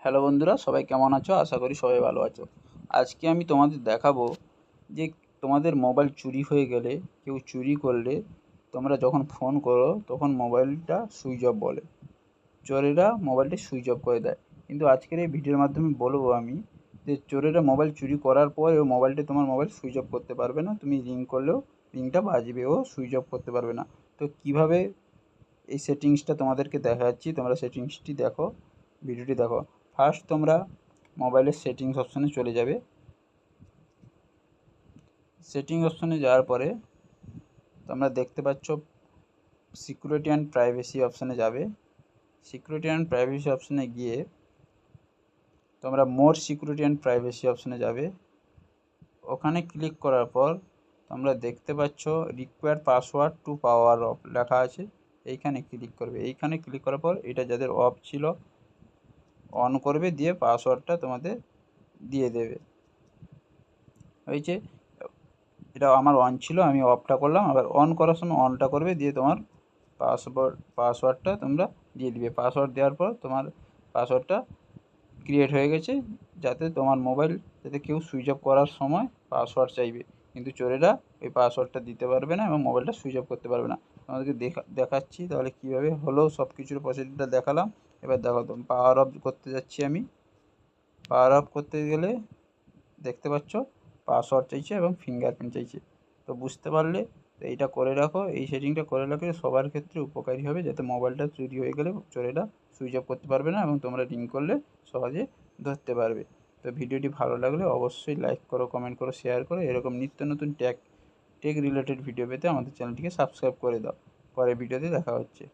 Hello বন্ধুরা, সবাই কেমন আছো? আশা করি সবাই ভালো আছো। আজকে আমি তোমাদের দেখাবো যে তোমাদের মোবাইল চুরি হয়ে গেলে, কেউ চুরি করলে তোমরা যখন ফোন করো তখন মোবাইলটা সুইচ অফ বলে। চোরেরা মোবাইলটা সুইচ অফ করে দেয়। কিন্তু আজকের এই ভিডিওর মাধ্যমে বলবো আমি যে চোরেরা মোবাইল চুরি করার পরেও মোবাইলটা তোমার মোবাইল সুইচ অফ করতে পারবে না। তুমি রিং করলেও রিংটা বাজবে ও সুইচ অফ করতে পারবে না। তো কিভাবে এই সেটিংসটা তোমাদেরকে দেখাচ্ছি, তোমরা সেটিংসটি দেখো, ভিডিওটি দেখো। ফার্স্ট তোমরা মোবাইলের সেটিংস অপশানে চলে যাবে। সেটিং অপশানে যাওয়ার পরে তোমরা দেখতে পাচ্ছ সিকিউরিটি অ্যান্ড প্রাইভেসি অপশানে যাবে। সিকিউরিটি অ্যান্ড প্রাইভেসি অপশানে গিয়ে তোমরা মোর সিকিউরিটি অ্যান্ড প্রাইভেসি অপশানে যাবে। ওখানে ক্লিক করার পর তোমরা দেখতে পাচ্ছ require password to power off লেখা আছে। এইখানে ক্লিক করবে। এইখানে ক্লিক করার পর এটা যাদের অফ ছিল অন করবে, দিয়ে পাসওয়ার্ডটা তোমাদের দিয়ে দেবে। হয়েছে, এটা আমার অন ছিল, আমি অফটা করলাম। আবার অন করার সময় অনটা করবে, দিয়ে তোমার পাসওয়ার্ডটা তোমরা দিয়ে দিবে। পাসওয়ার্ড দেওয়ার পর তোমার পাসওয়ার্ডটা ক্রিয়েট হয়ে গেছে, যাতে তোমার মোবাইল যাতে কেউ সুইচ অফ করার সময় পাসওয়ার্ড চাইবে, কিন্তু চোরেরা ওই পাসওয়ার্ডটা দিতে পারবে না এবং মোবাইলটা সুইচ অফ করতে পারবে না। তোমাদেরকে দেখাচ্ছি তাহলে কীভাবে হলো, সব কিছুর প্রসিডিউরটা দেখালাম। এবার দেখো, তো পাওয়ার অফ করতে যাচ্ছি আমি। পাওয়ার অফ করতে গেলে দেখতে পাচ্ছ পাসওয়ার্ড চাইছে এবং ফিঙ্গারপ্রিন্ট চাইছে। তো বুঝতে পারলে, তো এইটা করে রাখো, এই সেটিংটা করে রাখলে সবার ক্ষেত্রে উপকারী হবে, যাতে মোবাইলটা চুরি হয়ে গেলে চোরেরা সুইচ অফ করতে পারবে না এবং তোমরা রিং করলে সহজে ধরতে পারবে। তো ভিডিওটি ভালো লাগলে অবশ্যই লাইক করো, কমেন্ট করো, শেয়ার করো। এরকম নিত্য নতুন টেক রিলেটেড ভিডিও পেতে আমাদের চ্যানেলটিকে সাবস্ক্রাইব করে দাও। পরের ভিডিওতে দেখা হচ্ছে।